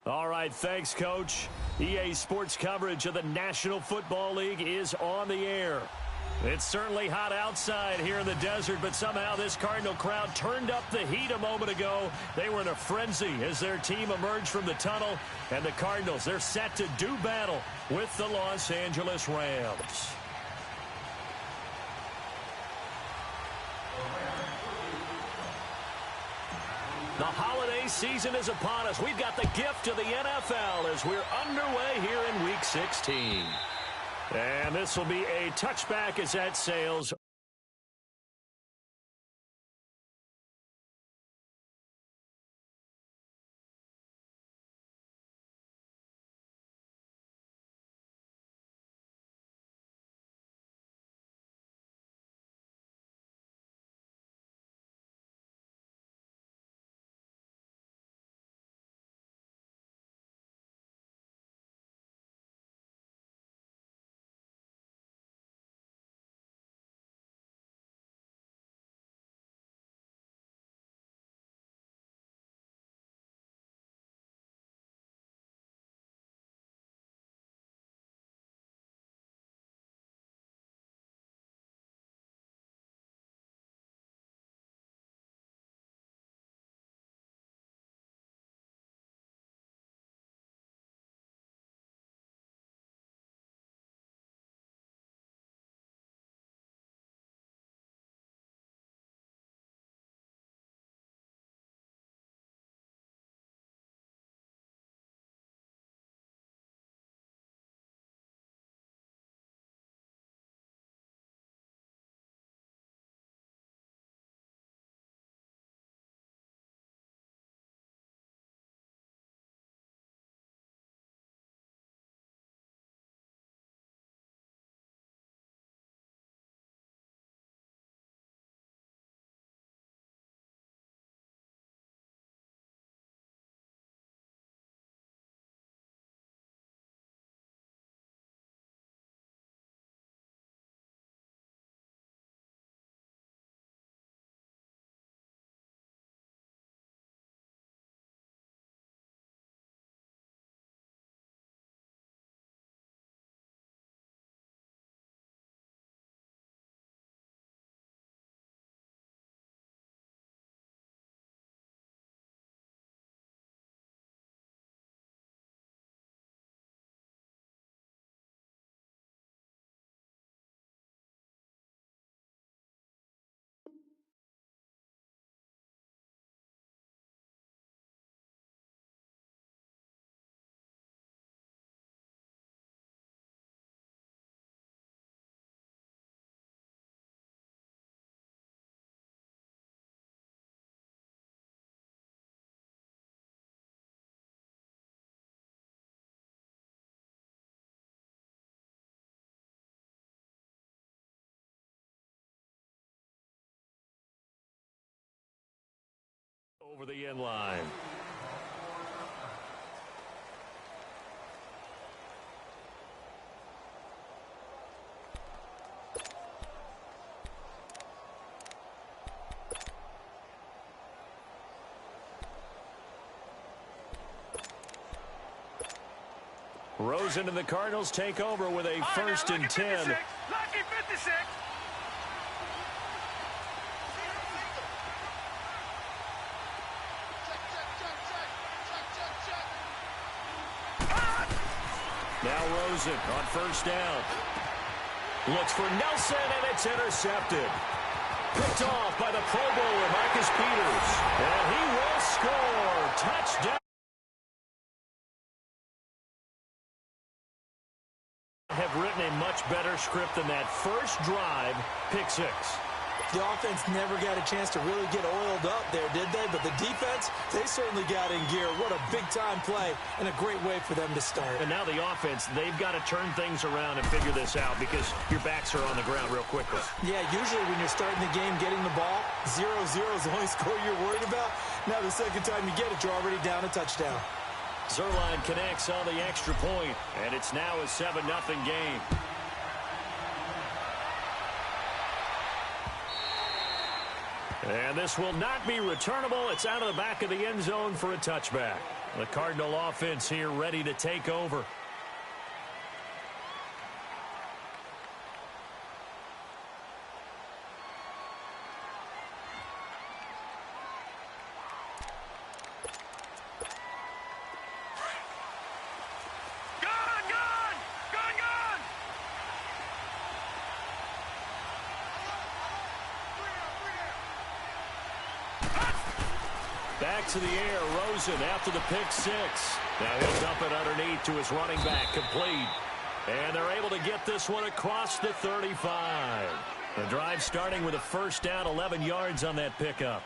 All right, thanks, Coach. EA Sports coverage of the National Football League is on the air. It's certainly hot outside here in the desert, but somehow this Cardinal crowd turned up the heat a moment ago. They were in a frenzy as their team emerged from the tunnel, and the Cardinals, they're set to do battle with the Los Angeles Rams. The holiday season is upon us. We've got the gift of the NFL as we're underway here in Week 16. And this will be a touchback as that sails. Over the end line. Rosen and the Cardinals take over with a first and 10. Lucky 56. Now Rosen on first down. Looks for Nelson, and it's intercepted. Picked off by the Pro Bowler, Marcus Peters. And he will score. Touchdown. Have written a much better script than that first drive, pick six. The offense never got a chance to really get oiled up there, did they? But the defense, they certainly got in gear. What a big-time play and a great way for them to start. And now the offense, they've got to turn things around and figure this out because your backs are on the ground real quickly. Yeah, usually when you're starting the game getting the ball, 0-0 is the only score you're worried about. Now the second time you get it, you're already down a touchdown. Zerline connects on the extra point, and it's now a 7-0 game. And this will not be returnable. It's out of the back of the end zone for a touchback. The Cardinal offense here ready to take over. Back to the air, Rosen after the pick six. Now he'll dump it underneath to his running back, complete. And they're able to get this one across the 35. The drive starting with a first down, 11 yards on that pickup.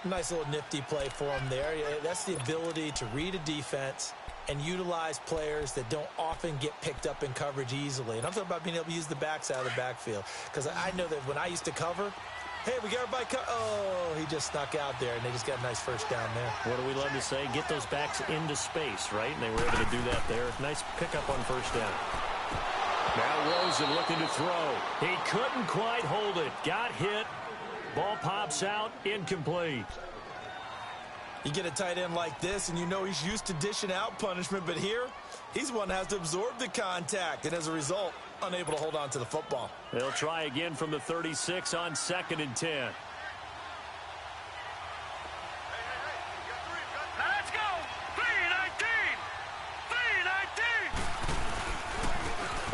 Nice little nifty play for him there. That's the ability to read a defense and utilize players that don't often get picked up in coverage easily. And I'm talking about being able to use the backside of the backfield. Because I know that when I used to cover, hey, we got everybody. Oh, he just snuck out there, and they just got a nice first down there. What do we love to say? Get those backs into space, right? And they were able to do that there. Nice pickup on first down. Now Rosen looking to throw. He couldn't quite hold it. Got hit. Ball pops out. Incomplete. You get a tight end like this, and you know he's used to dishing out punishment, but here, he's one that has to absorb the contact, and as a result, unable to hold on to the football. They'll try again from the 36 on 2nd and 10. Let's go! 3-19!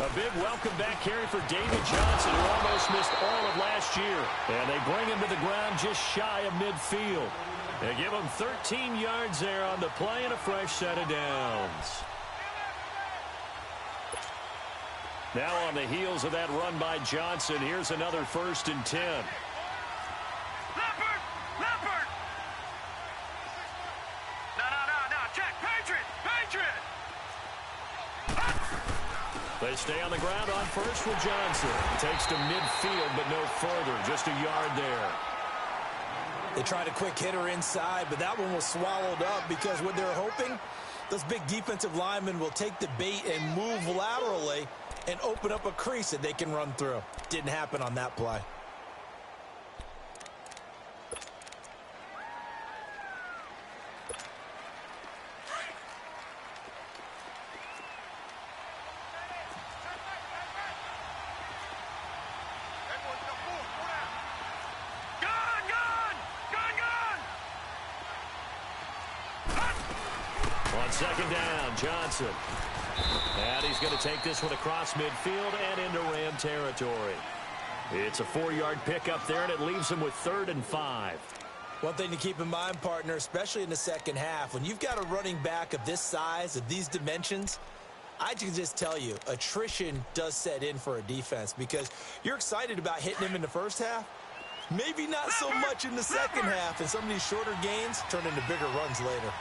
3-19! A big welcome back carry for David Johnson, who almost missed all of last year. And they bring him to the ground just shy of midfield. They give him 13 yards there on the play and a fresh set of downs. Now on the heels of that run by Johnson, here's another 1st and 10. Leopard! Leopard! No, check! Patriot! They stay on the ground on first with Johnson. Takes to midfield, but no further. Just a yard there. They tried a quick hitter inside, but that one was swallowed up because what they're hoping, those big defensive linemen will take the bait and move laterally and open up a crease that they can run through. Didn't happen on that play. On 2nd down, Johnson. And he's going to take this one across midfield and into Ram territory. It's a 4-yard pickup there, and it leaves him with 3rd and 5. One thing to keep in mind, partner, especially in the second half, when you've got a running back of this size, of these dimensions, I can just tell you, attrition does set in for a defense because you're excited about hitting him in the first half. Maybe not so much in the second half, and some of these shorter gains turn into bigger runs later.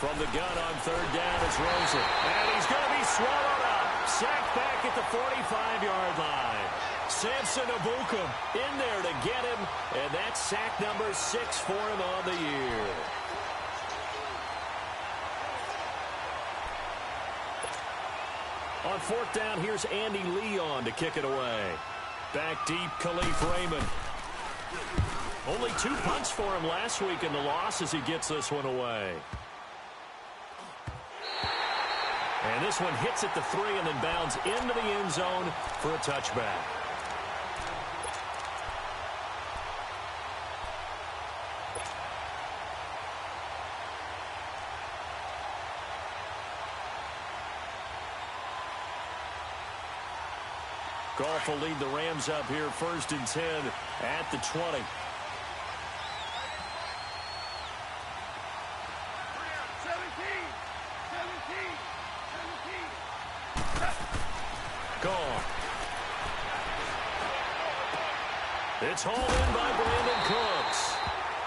From the gun on 3rd down, it's Rosen. And he's going to be swallowed up. Sacked back at the 45-yard line. Samson Abukum in there to get him. And that's sack number 6 for him on the year. On 4th down, here's Andy Leon to kick it away. Back deep, Khalif Raymond. Only 2 punts for him last week in the loss as he gets this one away. And this one hits at the 3 and then bounds into the end zone for a touchback. Goff will lead the Rams up here, 1st and 10 at the 20. Gone. It's hauled in by Brandon Cooks.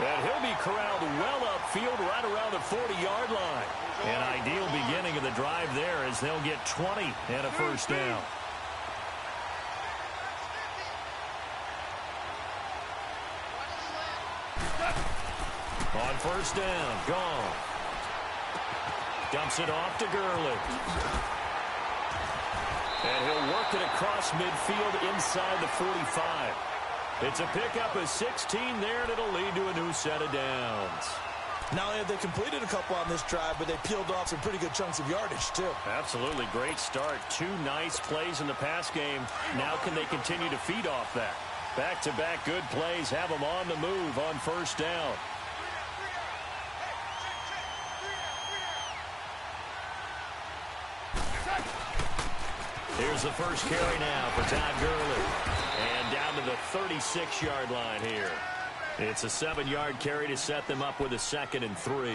And he'll be corralled well upfield right around the 40-yard line. An ideal beginning of the drive there as they'll get 20 and a first down. On 1st down, gone. Dumps it off to Gurley. And he'll work it across midfield inside the 45. It's a pickup of 16 there, and it'll lead to a new set of downs. Not only have they completed a couple on this drive, but they peeled off some pretty good chunks of yardage, too. Absolutely great start. 2 nice plays in the pass game. Now can they continue to feed off that? Back-to-back good plays have them on the move on first down. Here's the first carry now for Todd Gurley. And down to the 36-yard line here. It's a 7-yard carry to set them up with a 2nd and 3.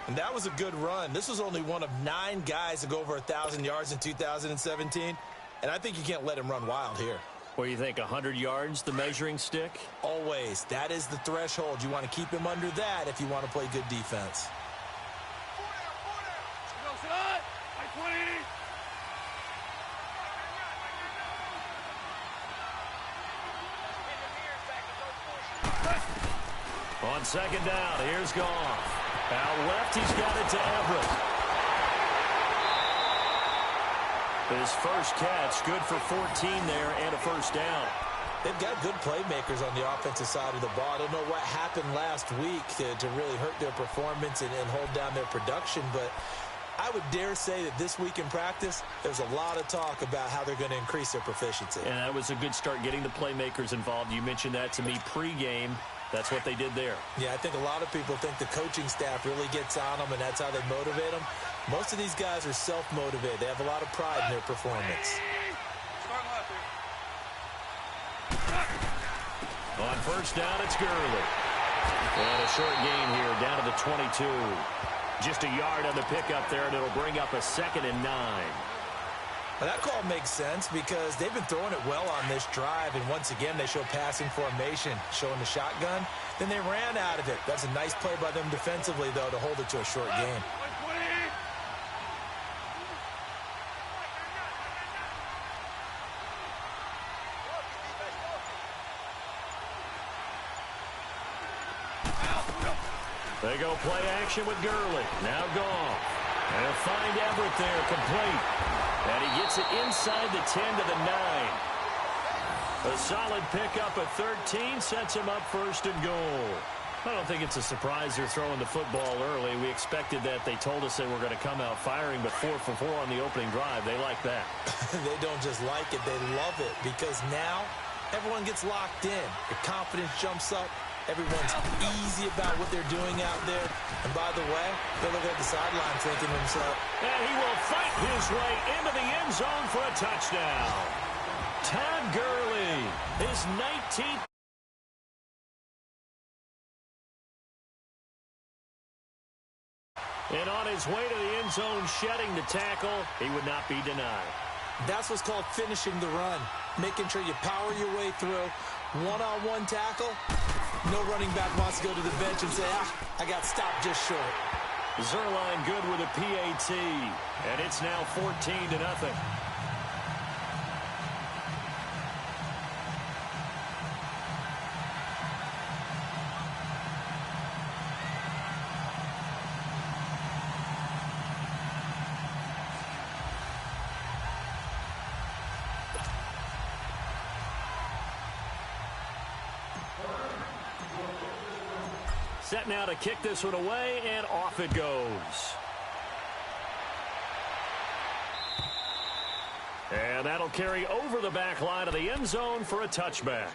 And that was a good run. This was only one of 9 guys to go over 1,000 yards in 2017. And I think you can't let him run wild here. What do you think, 100 yards, the measuring stick? Always. That is the threshold. You want to keep him under that if you want to play good defense. On 2nd down, here's Goff. Out left, he's got it to Everett. His first catch, good for 14 there and a first down. They've got good playmakers on the offensive side of the ball. I don't know what happened last week to really hurt their performance and hold down their production, but I would dare say that this week in practice, there's a lot of talk about how they're going to increase their proficiency. And that was a good start getting the playmakers involved. You mentioned that to me pregame. That's what they did there. Yeah, I think a lot of people think the coaching staff really gets on them, and that's how they motivate them. Most of these guys are self-motivated. They have a lot of pride in their performance. On first down, it's Gurley. And a short gain here, down to the 22. Just a yard on the pickup there, and it'll bring up a 2nd and 9. Well, that call makes sense because they've been throwing it well on this drive, and once again they show passing formation, showing the shotgun. Then they ran out of it. That's a nice play by them defensively, though, to hold it to a short gain. They go play action with Gurley. Now Goff. They'll find Everett there, complete. And he gets it inside the 10 to the 9. A solid pickup at 13 sets him up 1st and goal. I don't think it's a surprise they're throwing the football early. We expected that. They told us they were going to come out firing, but 4 for 4 on the opening drive. They like that. They don't just like it, they love it, because now everyone gets locked in. The confidence jumps up. Everyone's easy about what they're doing out there. And by the way, they look at the sideline thinking to himself, and he will fight his way into the end zone for a touchdown. Todd Gurley, his 19th. And on his way to the end zone, shedding the tackle, he would not be denied. That's what's called finishing the run. Making sure you power your way through. One-on-one tackle. No running back wants to go to the bench and say, I got stopped just short. Zerline good with a PAT. And it's now 14-0. Set now to kick this one away, and off it goes. And that'll carry over the back line of the end zone for a touchback.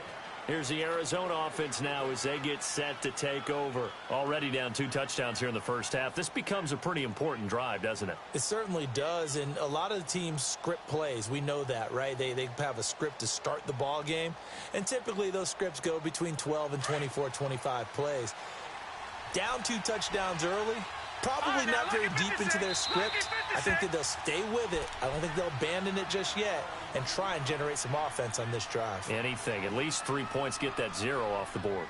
Here's the Arizona offense now as they get set to take over. Already down 2 touchdowns here in the first half. This becomes a pretty important drive, doesn't it? It certainly does, and a lot of the teams script plays. We know that, right? They have a script to start the ball game, and typically those scripts go between 12 and 24, 25 plays. Down 2 touchdowns early, probably not very deep into their script. I think that they'll stay with it. I don't think they'll abandon it just yet and try and generate some offense on this drive. Anything. At least 3 points, get that 0 off the board.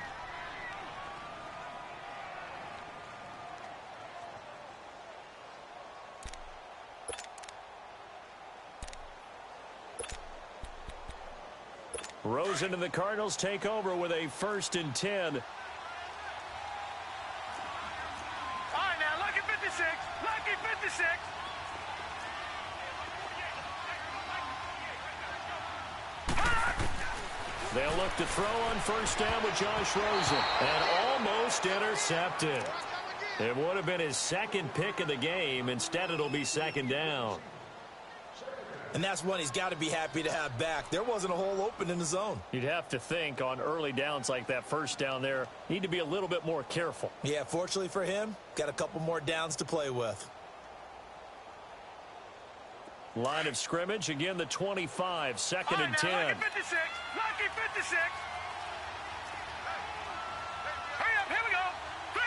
Rosen and the Cardinals take over with a 1st and 10. They'll look to throw on first down with Josh Rosen. And almost intercepted. It would have been his second pick of the game. Instead, it'll be second down. And that's one he's got to be happy to have back. There wasn't a hole open in the zone. You'd have to think on early downs like that first down there, need to be a little bit more careful. Yeah, fortunately for him, got a couple more downs to play with. Line of scrimmage, again the 25, second and 10. Lucky 56, lucky 56. Hurry up, here we go. 3-19.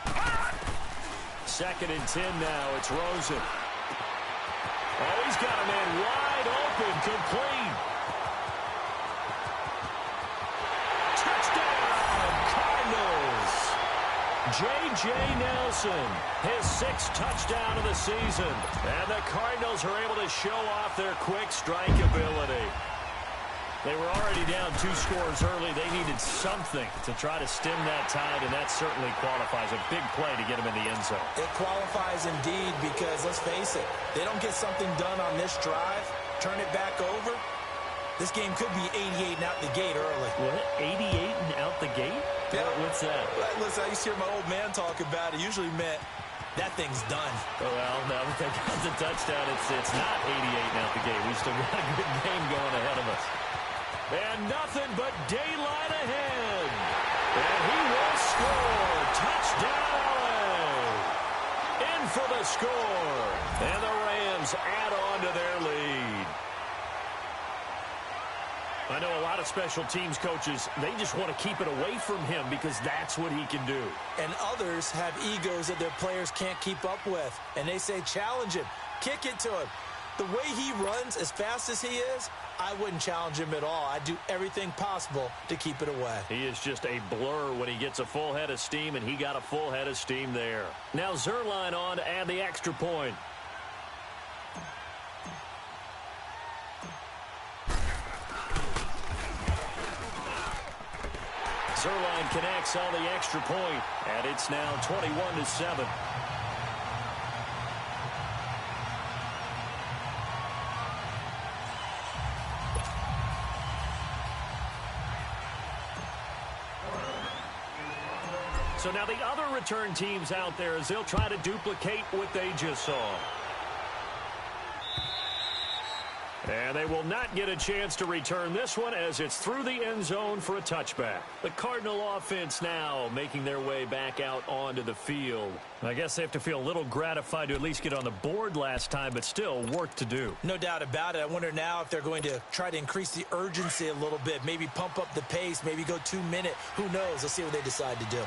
3-19. Second and 10 now, it's Rosen. Oh, he's got a man wide open, complete. Touchdown, Cardinals. J.J. Nelson, his 6th touchdown of the season. And the Cardinals are able to show off their quick strike ability. They were already down 2 scores early. They needed something to try to stem that tide, and that certainly qualifies. A big play to get them in the end zone. It qualifies indeed because, let's face it, they don't get something done on this drive, turn it back over, this game could be 88 and out the gate early. What? 88 and out the gate? Yeah. What's that? Listen, I used to hear my old man talk about it. Usually meant that thing's done. Oh, well, now that they got the touchdown, it's not 88 and out the gate. We still got a good game going ahead of us. And nothing but daylight ahead. And he will score. Touchdown, LA. In for the score. And the Rams add on to their lead. I know a lot of special teams coaches, they just want to keep it away from him because that's what he can do. And others have egos that their players can't keep up with. And they say, challenge him. Kick it to him. The way he runs, as fast as he is, I wouldn't challenge him at all. I'd do everything possible to keep it away. He is just a blur when he gets a full head of steam, and he got a full head of steam there. Now Zerline on to add the extra point. Zerline connects on the extra point, and it's now 21-7. So now the other return teams out there as they'll try to duplicate what they just saw. And they will not get a chance to return this one as it's through the end zone for a touchback. The Cardinal offense now making their way back out onto the field. I guess they have to feel a little gratified to at least get on the board last time, but still work to do. No doubt about it. I wonder now if they're going to try to increase the urgency a little bit, maybe pump up the pace, maybe go 2-minute. Who knows? Let's see what they decide to do.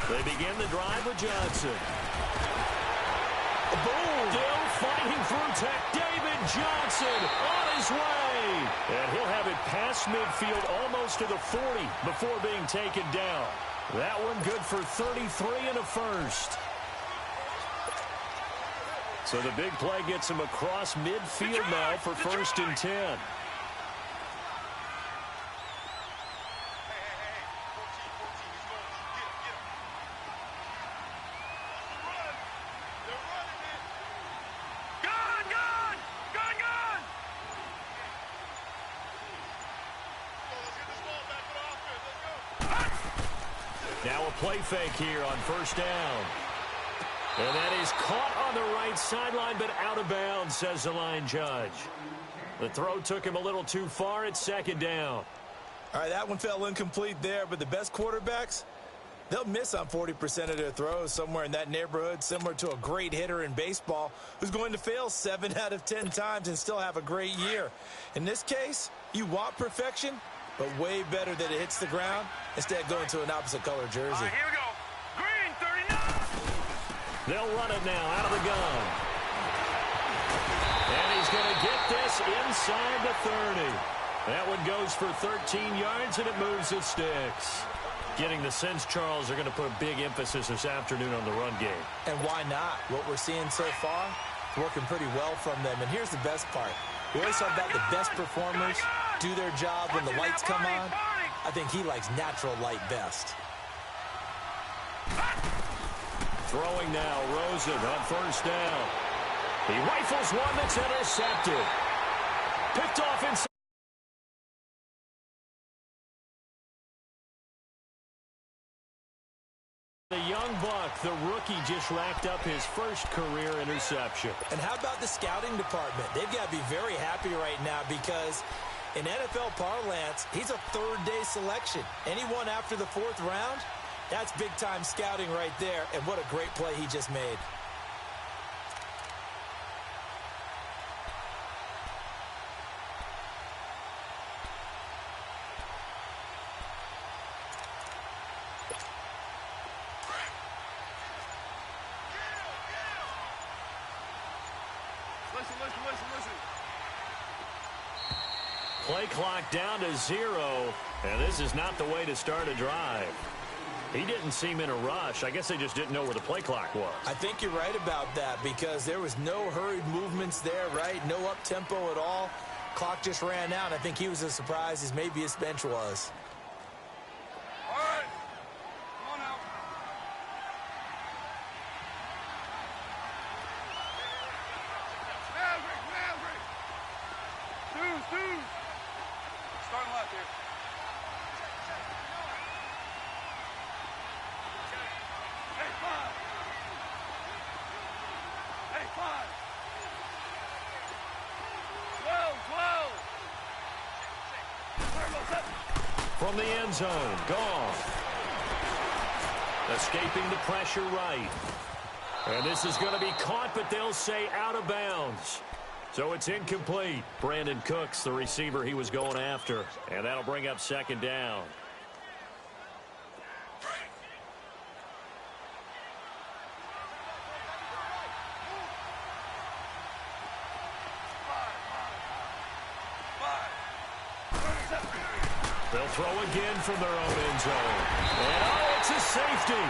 They begin the drive with Johnson. Boom! Still fighting through tech. David Johnson on his way. And he'll have it past midfield almost to the 40 before being taken down. That one good for 33 and a first. So the big play gets him across midfield now for first and 10. Now a play fake here on first down. And that is caught on the right sideline, but out of bounds, says the line judge. The throw took him a little too far. It's second down. All right, that one fell incomplete there, but the best quarterbacks, they'll miss on 40% of their throws, somewhere in that neighborhood, similar to a great hitter in baseball who's going to fail 7 out of 10 times and still have a great year. In this case, you want perfection, but way better that it hits the ground instead of going to an opposite color jersey. All right, here we go. Green 39. They'll run it now out of the gun. And he's going to get this inside the 30. That one goes for 13 yards, and it moves the sticks. Getting the sense, Charles, are going to put a big emphasis this afternoon on the run game. And why not? What we're seeing so far, working pretty well from them. And here's the best part. We always talk about the best performers do their job when the lights come on. I think he likes natural light best. Throwing now, Rosen on first down. He rifles one that's intercepted. Picked off inside. The young buck, the rookie, just racked up his first career interception. And how about the scouting department? They've got to be very happy right now because in NFL parlance, he's a third-day selection. Anyone after the fourth round, that's big-time scouting right there, and what a great play he just made. Listen. Play clock down to 0, and this is not the way to start a drive. He didn't seem in a rush. I guess they just didn't know where the play clock was. I think you're right about that because there was no hurried movements there, right? No up-tempo at all. Clock just ran out. I think he was as surprised as maybe his bench was. All right. Come on out. Dude. Starting left here. Hey, 5. 12. From the end zone, gone. Escaping the pressure right. And this is going to be caught, but they'll say out of bounds. So it's incomplete. Brandon Cooks, the receiver he was going after. And that'll bring up second down. They'll throw again from their own end zone. And oh, it's a safety.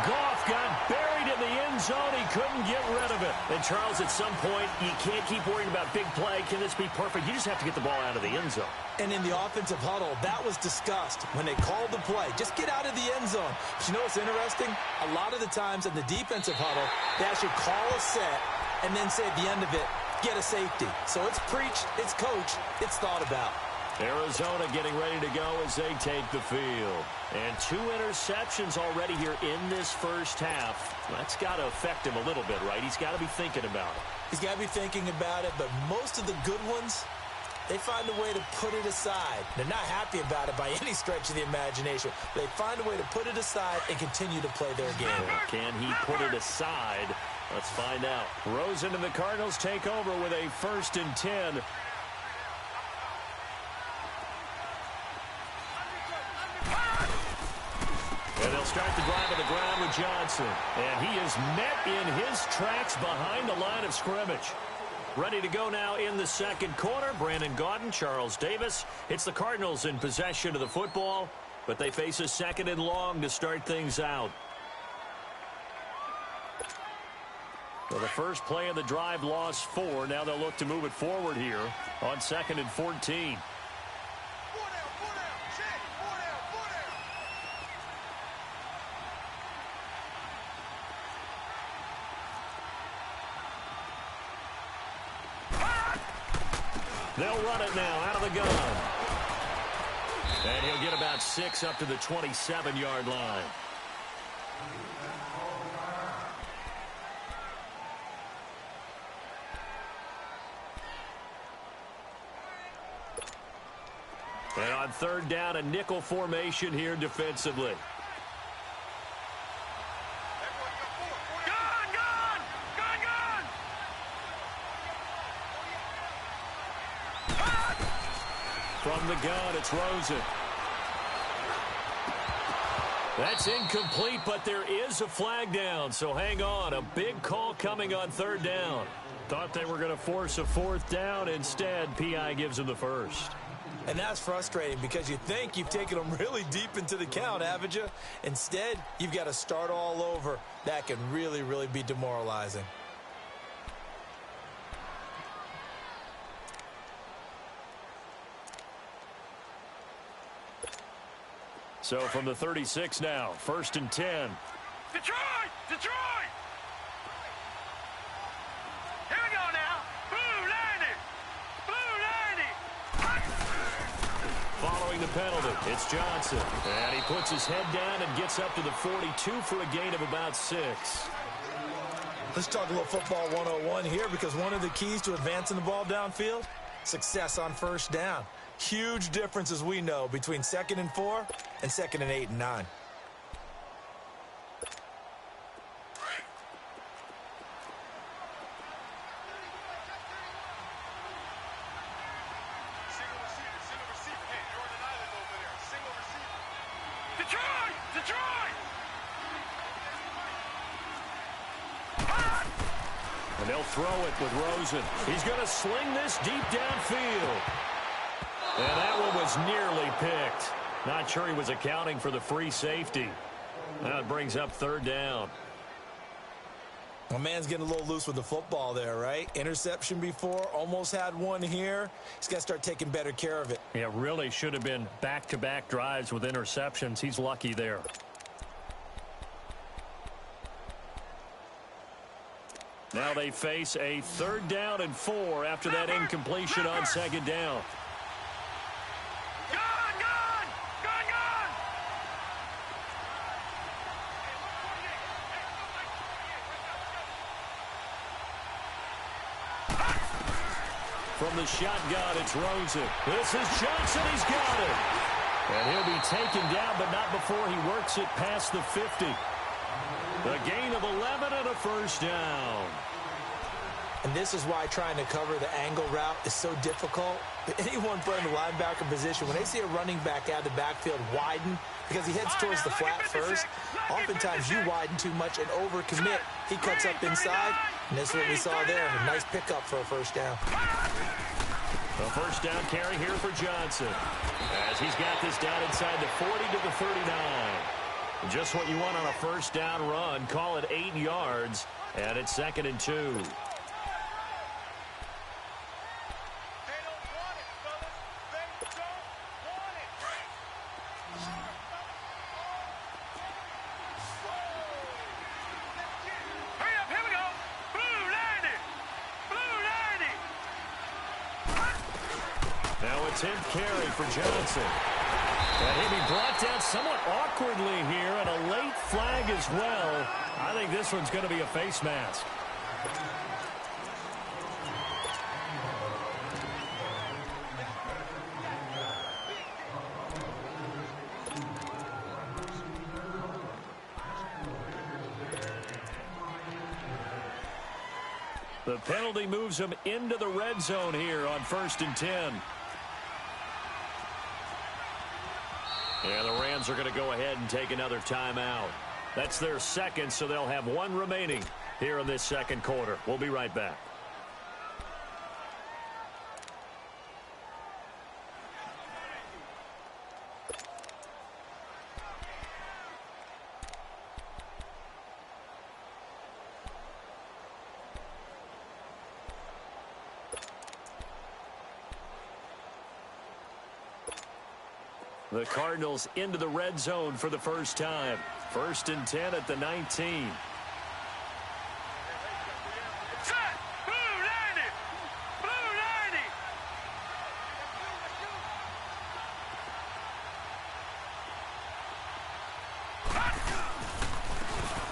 Goff got buried in the end zone. He couldn't get rid of it. And, Charles, at some point, you can't keep worrying about big play. Can this be perfect? You just have to get the ball out of the end zone. And in the offensive huddle, that was discussed when they called the play. Just get out of the end zone. But you know what's interesting? A lot of the times in the defensive huddle, they actually call a set and then say at the end of it, get a safety. So it's preached, it's coached, it's thought about. Arizona getting ready to go as they take the field. And 2 interceptions already here in this first half. That's got to affect him a little bit, right? He's got to be thinking about it. He's got to be thinking about it, but most of the good ones, they find a way to put it aside. They're not happy about it by any stretch of the imagination. They find a way to put it aside and continue to play their game. Can he put it aside? Let's find out. Rosen and the Cardinals take over with a 1st and 10. And they'll start the drive on the ground with Johnson. And he is met in his tracks behind the line of scrimmage. Ready to go now in the second quarter. Brandon Gaudin, Charles Davis. It's the Cardinals in possession of the football, but they face a 2nd and long to start things out. Well, the first play of the drive lost 4. Now they'll look to move it forward here on 2nd and 14. They'll run it now out of the gun. And he'll get about 6 up to the 27-yard line. And on 3rd down, a nickel formation here defensively. From the gun, it's Rosen. That's incomplete, but there is a flag down, so hang on. A big call coming on 3rd down. Thought they were going to force a 4th down. Instead, P.I. gives them the 1st. And that's frustrating because you think you've taken them really deep into the count, haven't you? Instead, you've got to start all over. That can really, really be demoralizing. So from the 36 now, 1st and 10. Detroit! Detroit! Here we go now. Blue 90! Blue 90! Following the penalty, it's Johnson. And he puts his head down and gets up to the 42 for a gain of about 6. Let's talk a little football 101 here, because one of the keys to advancing the ball downfield, success on first down. Huge difference, as we know, between 2nd and 4 and 2nd and 8 and 9. Detroit! Detroit! And they'll throw it with Rosen. He's going to sling this deep downfield. And that one was nearly picked. Not sure he was accounting for the free safety. Now it brings up 3rd down. My man's getting a little loose with the football there, right? Interception before, almost had one here. He's got to start taking better care of it. Yeah, really should have been back-to-back drives with interceptions. He's lucky there. Now they face a 3rd down and 4 after that incompletion on 2nd down. Gone! Gone! Gone! Gone! From the shotgun, it's Rosen. This is Johnson. He's got it. And he'll be taken down, but not before he works it past the 50. A gain of 11 and a 1st down. And this is why trying to cover the angle route is so difficult. Anyone playing the linebacker position, when they see a running back out of the backfield widen, because he heads towards the flat first, oftentimes you widen too much and overcommit. He cuts up inside, and this is what we saw there. A nice pickup for a 1st down. A 1st down carry here for Johnson, as he's got this down inside the 40 to the 39. Just what you want on a 1st down run. Call it 8 yards, and it's 2nd and 2. Now a 10th carry for Johnson. And he'll be brought down somewhat awkwardly here, and a late flag as well. I think this one's going to be a face mask. The penalty moves him into the red zone here on 1st and 10. And the Rams are going to go ahead and take another timeout. That's their 2nd, so they'll have 1 remaining here in this 2nd quarter. We'll be right back. The Cardinals into the red zone for the first time. 1st and 10 at the 19. Set! Blue 90! Blue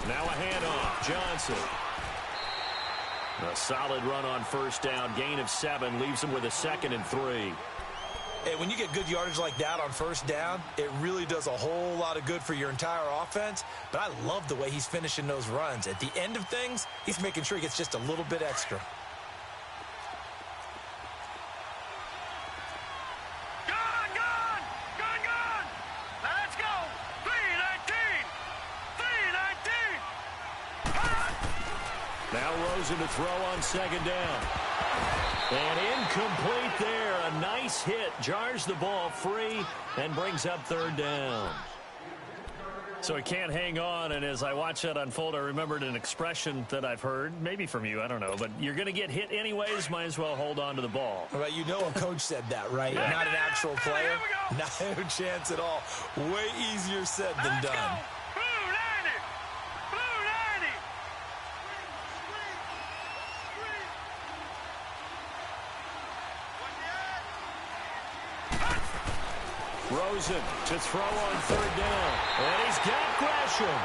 90! Now a handoff. Johnson. A solid run on 1st down. Gain of 7 leaves him with a 2nd and 3. Hey, when you get good yardage like that on 1st down, it really does a whole lot of good for your entire offense. But I love the way he's finishing those runs. At the end of things, he's making sure he gets just a little bit extra. Gone! Gone! Gone! Gone! Let's go! 319! 319! Now Rosen to throw on 2nd down. And incomplete there. A nice hit. Jars the ball free and brings up 3rd down. So he can't hang on, and as I watch that unfold, I remembered an expression that I've heard, maybe from you, I don't know, but you're going to get hit anyways, might as well hold on to the ball. Well, you know a coach said that, right? Yeah. Not an actual player. Not a chance at all. Way easier said than done. Rosen to throw on third down. And he's got Gresham.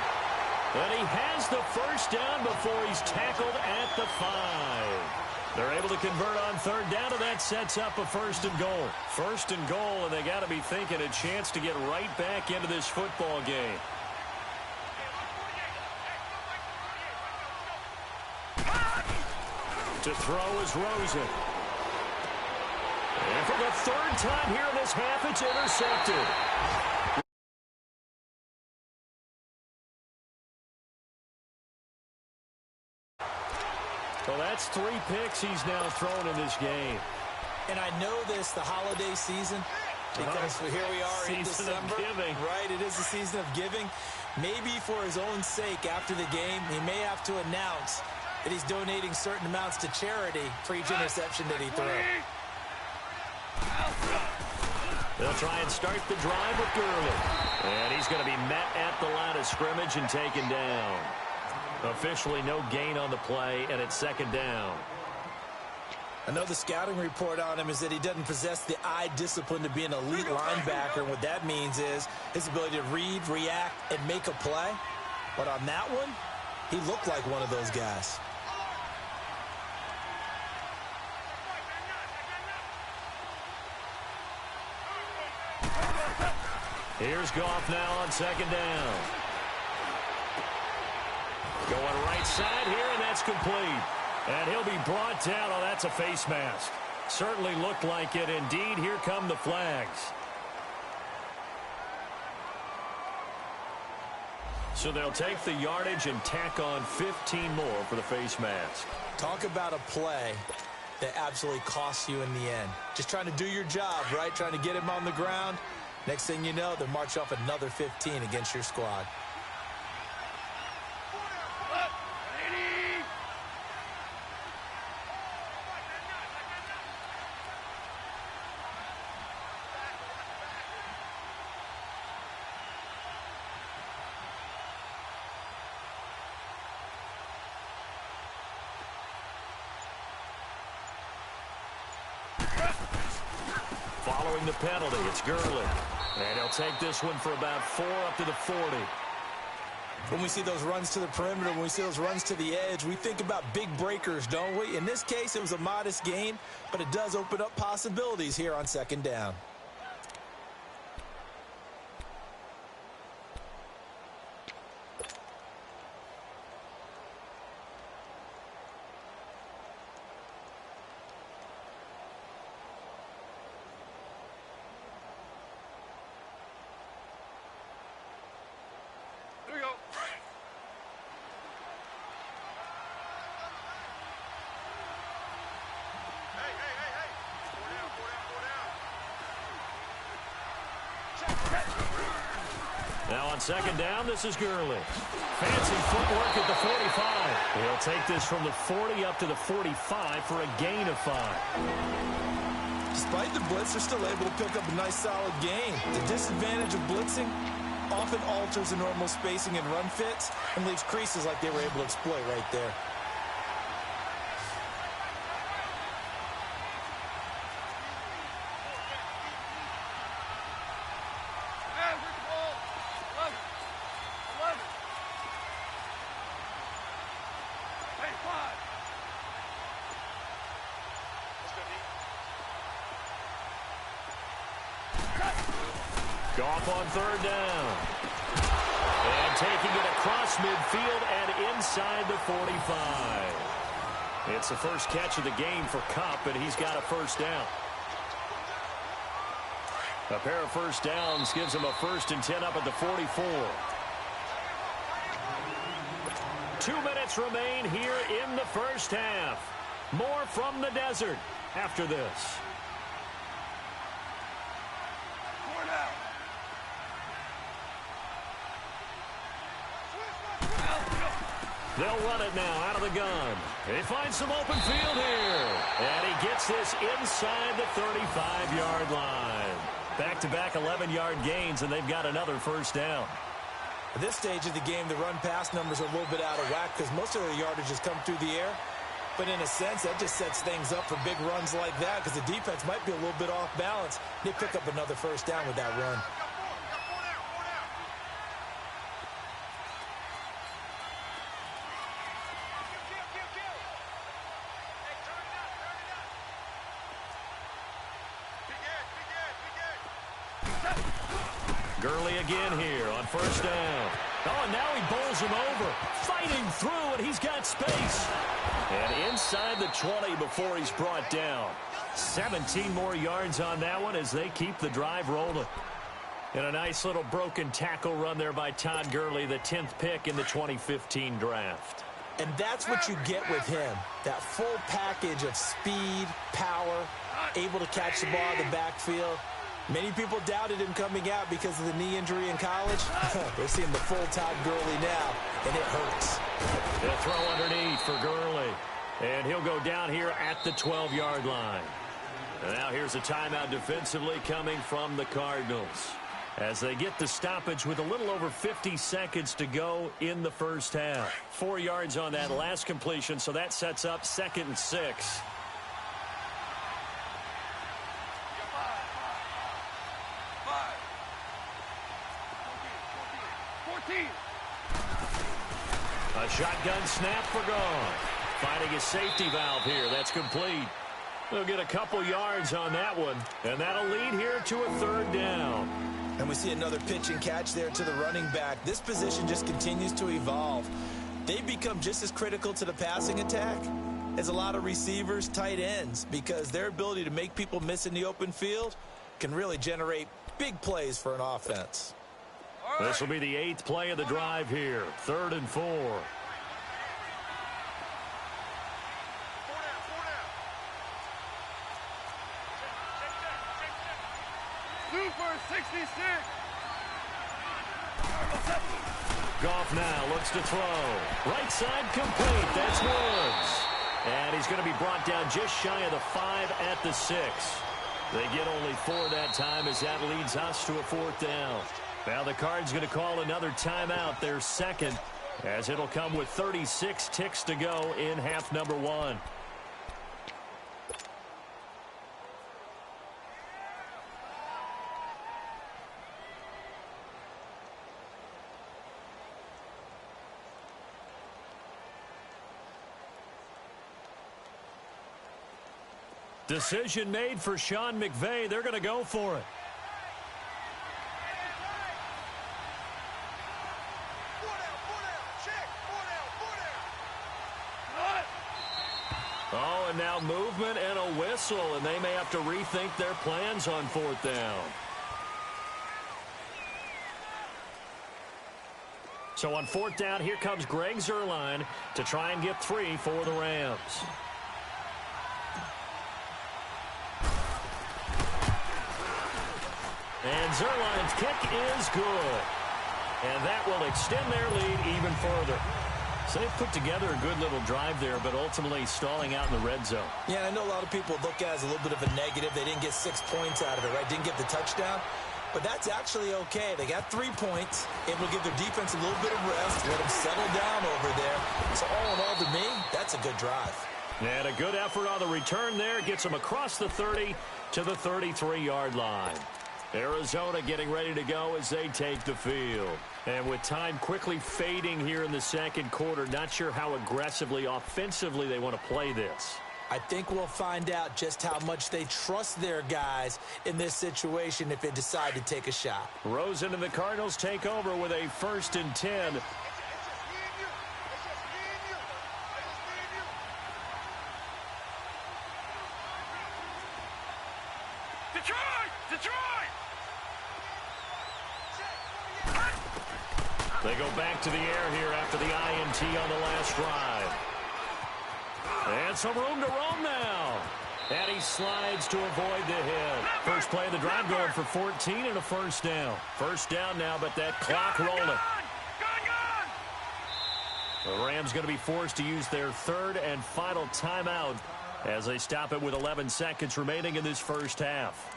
And he has the first down before he's tackled at the 5. They're able to convert on third down, and that sets up a first and goal. First and goal, and they got to be thinking a chance to get right back into this football game. To throw is Rosen. And for the third time here in this half, it's intercepted. Well, that's 3 picks he's now thrown in this game. And I know this, the holiday season, because here we are in December. Right, it is the season of giving. Maybe for his own sake, after the game, he may have to announce that he's donating certain amounts to charity for each interception that he threw. They'll try and start the drive with Gurley. And he's going to be met at the line of scrimmage and taken down. Officially no gain on the play, and it's second down. I know the scouting report on him is that he doesn't possess the eye discipline to be an elite linebacker. And what that means is his ability to read, react, and make a play. But on that one, he looked like one of those guys. Here's Goff now on second down. Going right side here, and that's complete. And he'll be brought down. Oh, that's a face mask. Certainly looked like it. Indeed, here come the flags. So they'll take the yardage and tack on 15 more for the face mask. Talk about a play that absolutely costs you in the end. Just trying to do your job, right? Trying to get him on the ground. Next thing you know, they'll march off another 15 against your squad. Following the penalty, it's Gurley. And he'll take this one for about 4 up to the 40. When we see those runs to the perimeter, when we see those runs to the edge, we think about big breakers, don't we? In this case, it was a modest gain, but it does open up possibilities here on second down. Now on second down, this is Gurley. Fancy footwork at the 45. He'll take this from the 40 up to the 45 for a gain of 5. Despite the blitz, they're still able to pick up a nice solid gain. The disadvantage of blitzing often alters the normal spacing and run fits and leaves creases like they were able to exploit right there. Goff on third down. And taking it across midfield and inside the 45. It's the first catch of the game for Kupp, and he's got a first down. A pair of first downs gives him a 1st and 10 up at the 44. 2 minutes remain here in the first half. More from the desert after this. They'll run it now out of the gun. He finds some open field here. And he gets this inside the 35-yard line. Back-to-back 11-yard gains, and they've got another first down. At this stage of the game, the run-pass numbers are a little bit out of whack because most of their yardage has come through the air. But in a sense, that just sets things up for big runs like that because the defense might be a little bit off balance. They pick up another first down with that run. Gurley again here on first down. Oh, and now he bowls him over. Fighting through, and he's got space. And inside the 20 before he's brought down. 17 more yards on that one as they keep the drive rolling. And a nice little broken tackle run there by Todd Gurley, the 10th pick in the 2015 draft. And that's what you get with him. That full package of speed, power, able to catch the ball in the backfield. Many people doubted him coming out because of the knee injury in college. They're seeing the full Todd Gurley now, and it hurts. They'll throw underneath for Gurley. And he'll go down here at the 12-yard line. And now here's a timeout defensively coming from the Cardinals as they get the stoppage with a little over 50 seconds to go in the first half. 4 yards on that last completion, so that sets up 2nd and 6. A shotgun snap for Gone. Finding a safety valve here. That's complete. They'll get a couple yards on that one, and that'll lead here to a 3rd down. And we see another pitch and catch there to the running back. This position just continues to evolve. They become just as critical to the passing attack as a lot of receivers, tight ends, because their ability to make people miss in the open field can really generate big plays for an offense. This will be the 8th play of the drive here. 3rd and 4. Super 66. Goff now looks to throw. Right side complete. That's Woods. And he's going to be brought down just shy of the 5 at the 6. They get only 4 that time as that leads us to a 4th down. Now the Cards going to call another timeout, their 2nd, as it'll come with 36 ticks to go in half number 1. Decision made for Sean McVay. They're going to go for it. Oh, and now movement and a whistle, and they may have to rethink their plans on 4th down. So on 4th down, here comes Greg Zuerlein to try and get 3 for the Rams. And Zuerlein's kick is good. And that will extend their lead even further. So they've put together a good little drive there, but ultimately stalling out in the red zone. Yeah, I know a lot of people look at it as a little bit of a negative. They didn't get 6 points out of it, right? Didn't get the touchdown. But that's actually okay. They got 3 points. It will give their defense a little bit of rest, let them settle down over there. So all in all, to me, that's a good drive. And a good effort on the return there. Gets them across the 30 to the 33-yard line. Arizona getting ready to go as they take the field. And with time quickly fading here in the 2nd quarter, not sure how aggressively, offensively they want to play this. I think we'll find out just how much they trust their guys in this situation if they decide to take a shot. Rosen and the Cardinals take over with a 1st and 10. They go back to the air here after the INT on the last drive. And some room to roam now. And he slides to avoid the hit. First play of the drive going for 14 and a 1st down. 1st down now, but that clock rolling. The Rams going to be forced to use their third and final timeout as they stop it with 11 seconds remaining in this first half.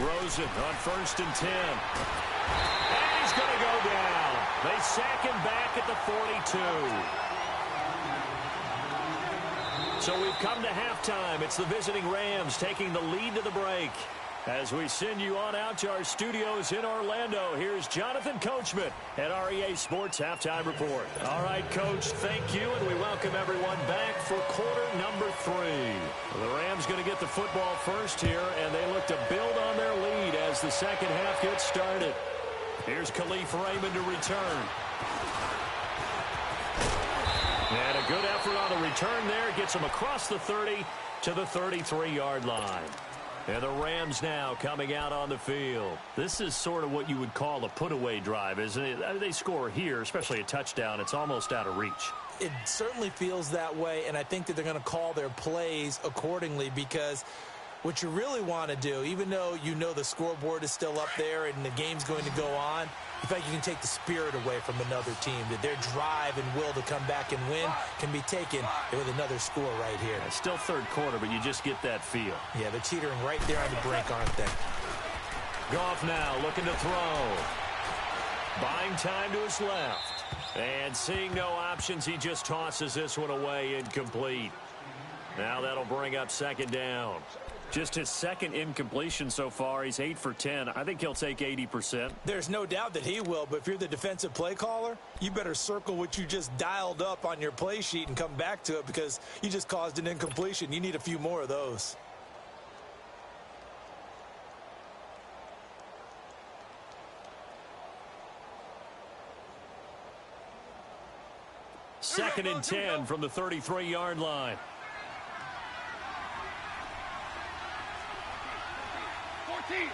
Rosen on 1st and 10. And he's going to go down. They sack him back at the 42. So we've come to halftime. It's the visiting Rams taking the lead to the break. As we send you on out to our studios in Orlando, here's Jonathan Coachman at REA Sports Halftime Report. All right, Coach, thank you, and we welcome everyone back for quarter number 3. The Rams going to get the football first here, and they look to build on their lead as the second half gets started. Here's Khalif Raymond to return. And a good effort on the return there. Gets him across the 30 to the 33-yard line. And the Rams now coming out on the field. This is sort of what you would call a put-away drive, isn't it? They score here, especially a touchdown. It's almost out of reach. It certainly feels that way, and I think that they're going to call their plays accordingly, because what you really want to do, even though you know the scoreboard is still up there and the game's going to go on, in fact, you can take the spirit away from another team, that their drive and will to come back and win can be taken with another score right here. It's still third quarter, but you just get that feel. Yeah, they're teetering right there on the brink, aren't they? Goff now looking to throw. Buying time to his left. And seeing no options, he just tosses this one away, incomplete. Now that'll bring up second down. Just his second incompletion so far. He's 8 for 10. I think he'll take 80%. There's no doubt that he will, but if you're the defensive play caller, you better circle what you just dialed up on your play sheet and come back to it, because you just caused an incompletion. You need a few more of those. Second and 10 from the 33-yard line. 14.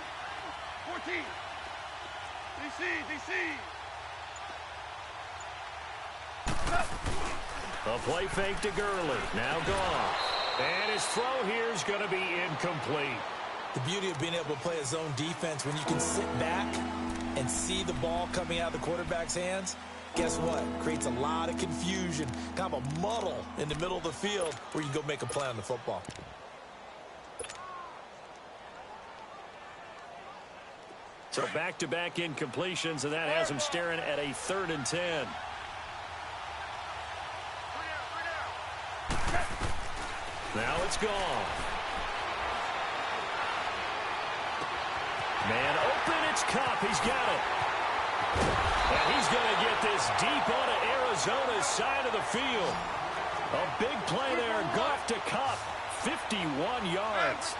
DC. A play fake to Gurley. Now gone. And his throw here is going to be incomplete. The beauty of being able to play a zone defense, when you can sit back and see the ball coming out of the quarterback's hands, guess what? Creates a lot of confusion, kind of a muddle in the middle of the field where you can go make a play on the football. So back-to-back incompletions, and that has him staring at a 3rd and 10. Now it's gone. Man open, it's Kupp. He's got it. And he's going to get this deep onto Arizona's side of the field. A big play there. Goff to Kupp. 51 yards.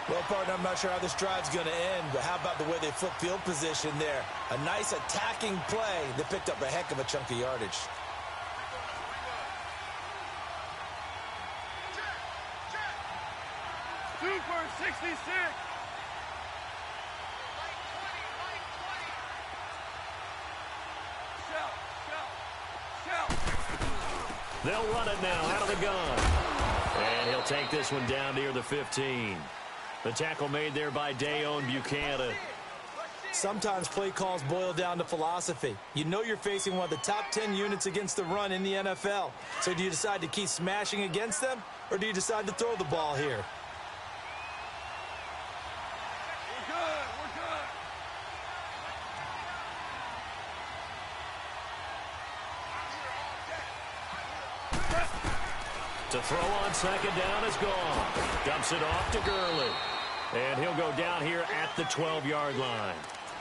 Well, partner, I'm not sure how this drive's going to end, but how about the way they flip field position there? A nice attacking play that picked up a heck of a chunk of yardage. Super 66. Shout. They'll run it now out of the gun. And he'll take this one down near the 15. The tackle made there by Dayon Buchanan. Sometimes play calls boil down to philosophy. You know you're facing one of the top 10 units against the run in the NFL. So do you decide to keep smashing against them, or do you decide to throw the ball here? We're good. To throw on second down is gone. Dumps it off to Gurley. And he'll go down here at the 12-yard line.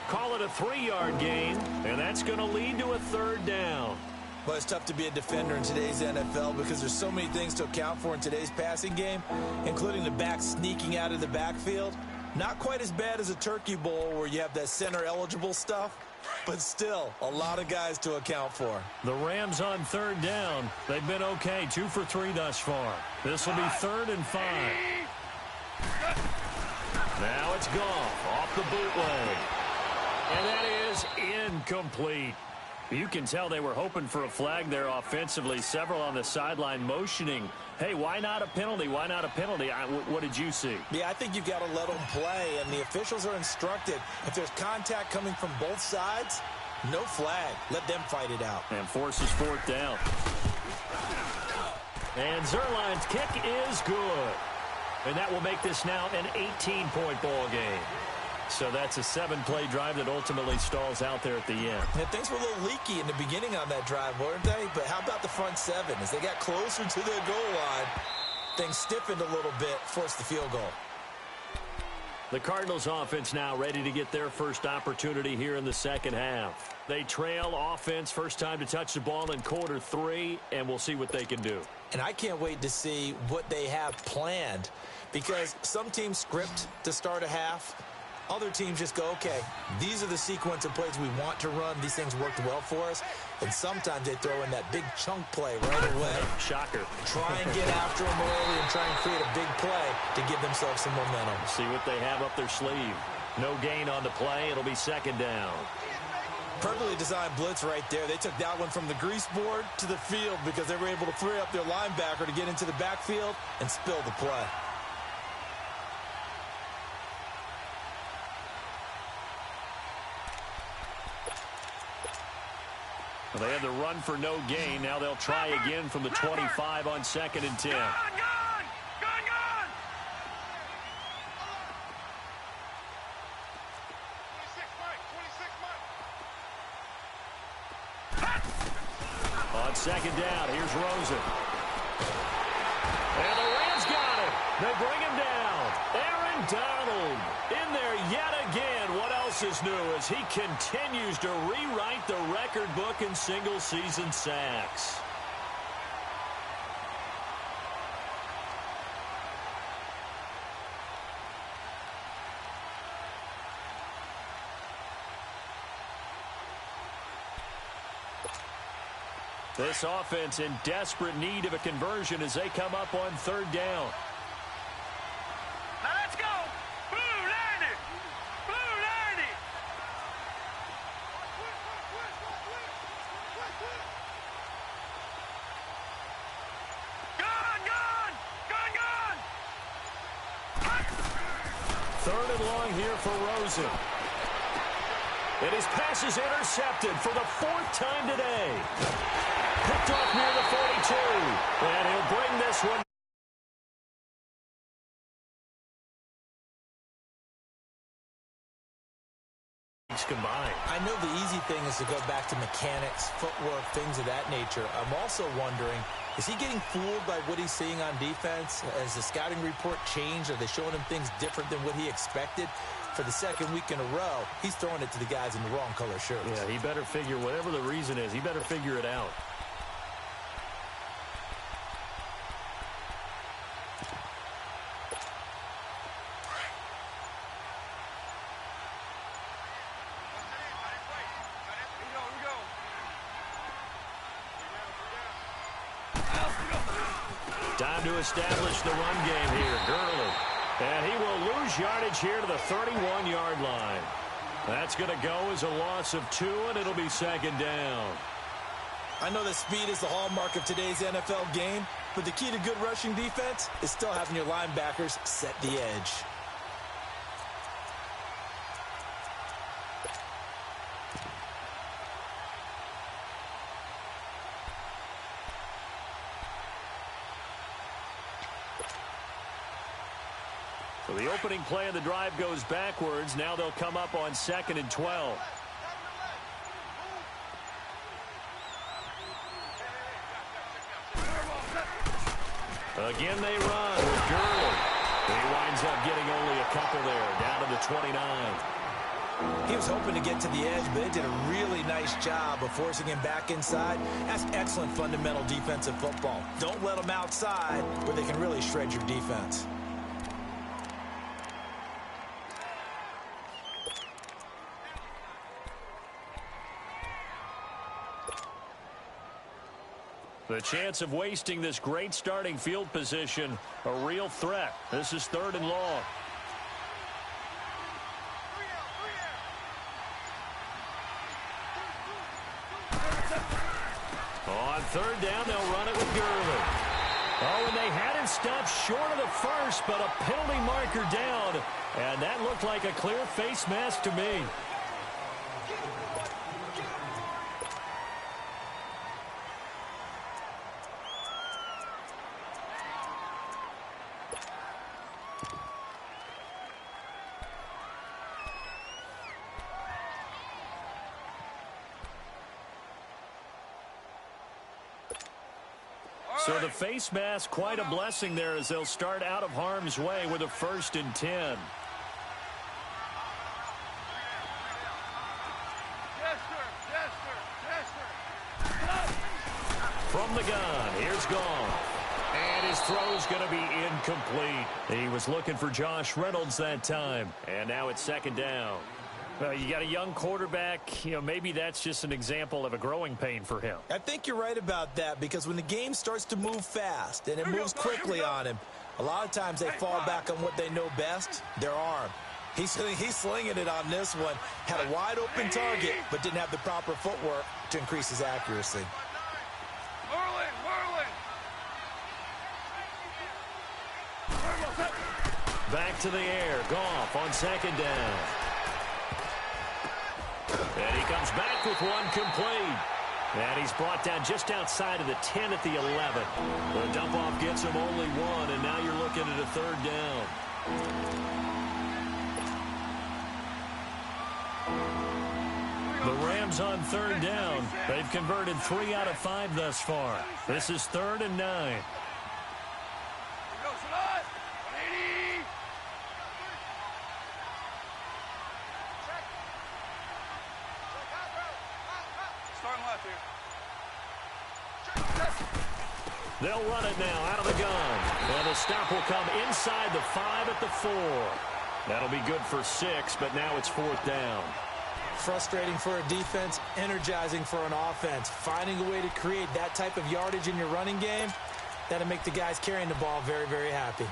Call it a 3-yard gain, and that's going to lead to a 3rd down. Well, it's tough to be a defender in today's NFL because there's so many things to account for in today's passing game, including the back sneaking out of the backfield. Not quite as bad as a turkey bowl where you have that center-eligible stuff, but still a lot of guys to account for. The Rams on 3rd down. They've been okay, 2 for 3 thus far. This will be 3rd and 5. Now it's Goff off the bootleg. And that is incomplete. You can tell they were hoping for a flag there offensively. Several on the sideline motioning, hey, why not a penalty? Why not a penalty? What did you see? Yeah, I think you've got to let them play, and the officials are instructed. If there's contact coming from both sides, no flag. Let them fight it out. And forces fourth down. And Zuerlein's kick is good. And that will make this now an 18-point ball game. So that's a 7-play drive that ultimately stalls out there at the end. And things were a little leaky in the beginning on that drive, weren't they? But how about the front seven? As they got closer to their goal line, things stiffened a little bit, forced the field goal. The Cardinals offense now ready to get their first opportunity here in the second half. They trail offense, first time to touch the ball in quarter 3, and we'll see what they can do. And I can't wait to see what they have planned, because some teams script to start a half. Other teams just go, okay, these are the sequence of plays we want to run. These things worked well for us. And sometimes they throw in that big chunk play right away. Shocker. Try and get after them early and try and create a big play to give themselves some momentum. See what they have up their sleeve. No gain on the play. It'll be second down. Perfectly designed blitz right there. They took that one from the grease board to the field because they were able to free up their linebacker to get into the backfield and spill the play. Well, they had the run for no gain. Now they'll try again from the 25 on 2nd and 10. Gone! On second down, here's Rosen. And the Rams got it. They bring him down. Aaron Donald in there yet again. What else is new as he continues to rewrite the record book in single-season sacks. This offense in desperate need of a conversion as they come up on 3rd down. Now let's go! Blue landed! Blue landed! Gone! 3rd and long here for Rosen. And his pass is intercepted for the 4th time today. Picked off near the 42. And he'll bring this one. Combined. I know the easy thing is to go back to mechanics, footwork, things of that nature. I'm also wondering, is he getting fooled by what he's seeing on defense? Has the scouting report changed? Are they showing him things different than what he expected? For the 2nd week in a row, he's throwing it to the guys in the wrong color shirts. Yeah, he better figure, whatever the reason is, he better figure it out. Time to establish the run game here. Gurley. And he will lose yardage here to the 31-yard line. That's going to go as a loss of 2, and it'll be 2nd down. I know that speed is the hallmark of today's NFL game, but the key to good rushing defense is still having your linebackers set the edge. So the opening play of the drive goes backwards. Now they'll come up on 2nd and 12. Again they run with Gurley. He winds up getting only a couple there, down to the 29. He was hoping to get to the edge, but it did a really nice job of forcing him back inside. That's excellent fundamental defensive football. Don't let them outside where they can really shred your defense. The chance of wasting this great starting field position, a real threat. This is 3rd and long. On third down, they'll run it with Gurley. Oh, and they had it stopped short of the first, but a penalty marker down. And that looked like a clear face mask to me. So the face mask, quite a blessing there as they'll start out of harm's way with a 1st and 10. From the gun, here's Gone. And his throw's going to be incomplete. He was looking for Josh Reynolds that time. And now it's 2nd down. Well, you got a young quarterback, maybe that's just an example of a growing pain for him. I think you're right about that because when the game starts to move fast and it moves quickly on him, a lot of times they fall back on what they know best, their arm. He's slinging it on this one. Had a wide open target, but didn't have the proper footwork to increase his accuracy. Back to the air. Goff on 2nd down. And he comes back with one complete. And he's brought down just outside of the 10 at the 11. The dump-off gets him only one, and now you're looking at a 3rd down. The Rams on 3rd down. They've converted 3 out of 5 thus far. This is 3rd and 9. They'll run it now out of the gun. And the stop will come inside the 5 at the 4. That'll be good for 6, but now it's 4th down. Frustrating for a defense, energizing for an offense. Finding a way to create that type of yardage in your running game, that'll make the guys carrying the ball very, very happy.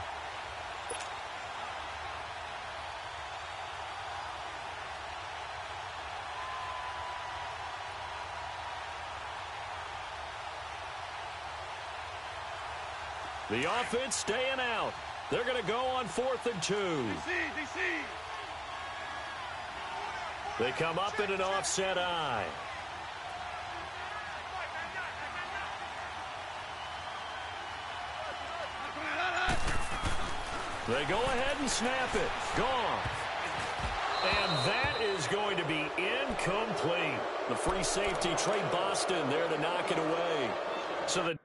The offense staying out. They're going to go on 4th and 2. They come up in an offset eye. They go ahead and snap it. Gone. And that is going to be incomplete. The free safety, Trey Boston, there to knock it away. So the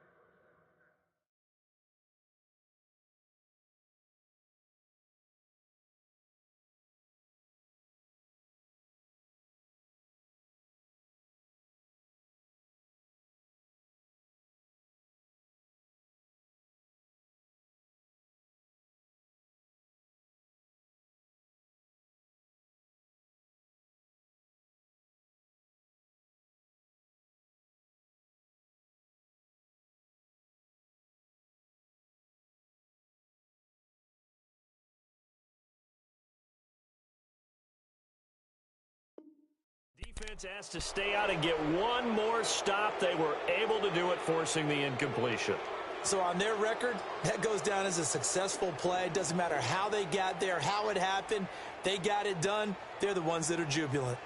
defense asked to stay out and get one more stop. They were able to do it, forcing the incompletion. So on their record, that goes down as a successful play. Doesn't matter how they got there, how it happened. They got it done. They're the ones that are jubilant.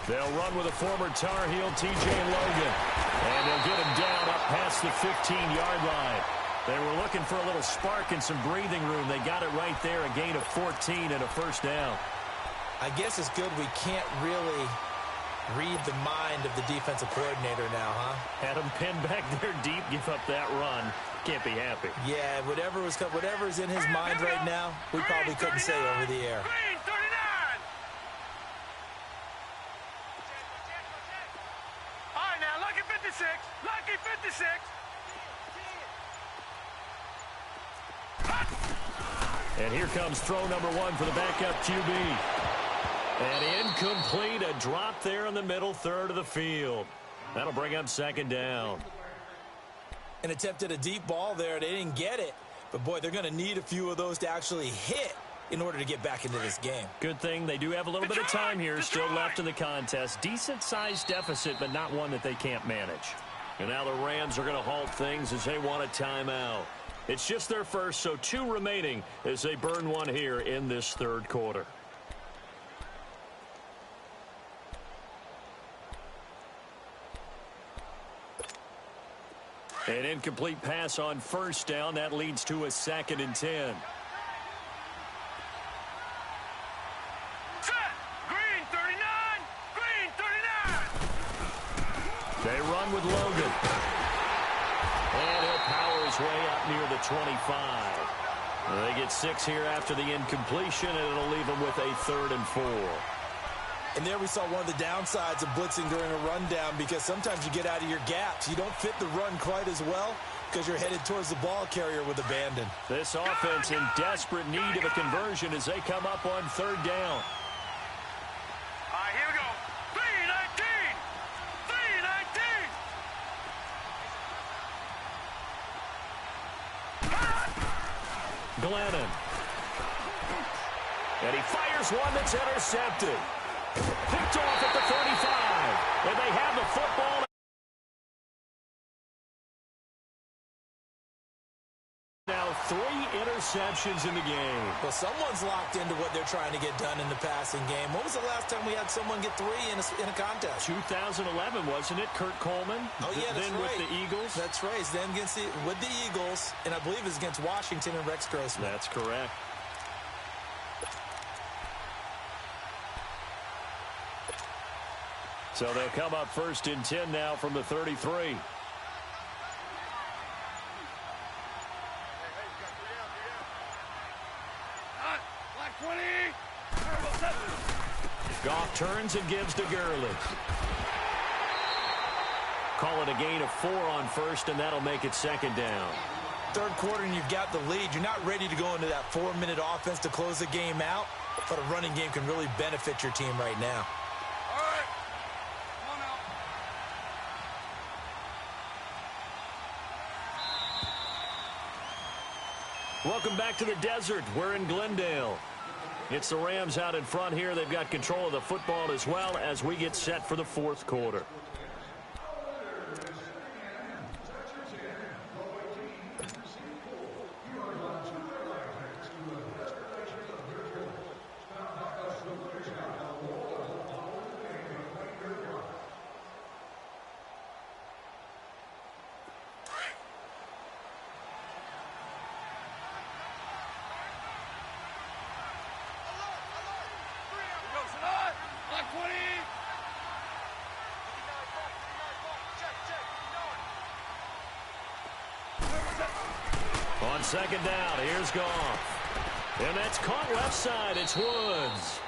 They'll run with a former Tar Heel, T.J. Logan. And they'll get him down up past the 15-yard line. They were looking for a little spark and some breathing room. They got it right there, a gain of 14 and a 1st down. I guess it's good we can't really read the mind of the defensive coordinator now, huh? Had him pinned back there deep, give up that run. Can't be happy. Yeah, whatever's in his mind right now, we probably couldn't say over the air. Lucky 56. And here comes throw number one for the backup QB. And incomplete, a drop there in the middle third of the field. That'll bring up second down. And attempted a deep ball there. They didn't get it. But, boy, they're going to need a few of those to actually hit in order to get back into this game. Good thing they do have a little bit of time here still left in the contest. Decent-sized deficit, but not one that they can't manage. And now the Rams are going to halt things as they want a timeout. It's just their first, so 2 remaining as they burn one here in this third quarter. An incomplete pass on first down. That leads to a 2nd and 10. They run with Logan. And he'll power his way up near the 25. They get 6 here after the incompletion, and it'll leave them with a 3rd and 4. And there we saw one of the downsides of blitzing during a rundown, because sometimes you get out of your gaps. You don't fit the run quite as well because you're headed towards the ball carrier with abandon. This offense in desperate need of a conversion as they come up on 3rd down. Here we go. 3-19. Glennon. And he fires one that's intercepted. Picked off at the 35. And they have the football. Now 3 interceptions in the game. Well, someone's locked into what they're trying to get done in the passing game. When was the last time we had someone get 3 in a contest? 2011, wasn't it? Kurt Coleman. Oh, yeah, that's then right. with the Eagles. That's right. It's then with the Eagles, and I believe it's against Washington and Rex Grossman. That's correct. So they'll come up 1st and 10 now from the 33. Goff turns and gives to Gurley. Call it a gain of 4 on 1st, and that'll make it 2nd down. 3rd quarter, and you've got the lead. You're not ready to go into that 4-minute offense to close the game out, but a running game can really benefit your team right now. All right. Come on now. Welcome back to the desert. We're in Glendale. It's the Rams out in front here. They've got control of the football as well as we get set for the 4th quarter. On 2nd down, here's Goff. And that's caught left side. It's Woods.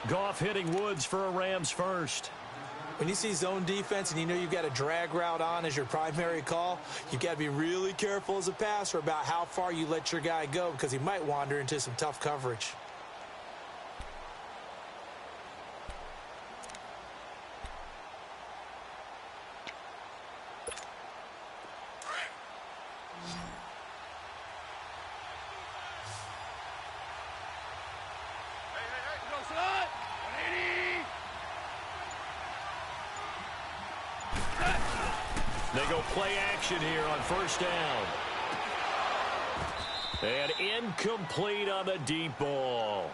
Goff hitting Woods for a Rams first. When you see zone defense and you know you've got a drag route on as your primary call, you've got to be really careful as a passer about how far you let your guy go, because he might wander into some tough coverage. They go play action here on 1st down. And incomplete on the deep ball.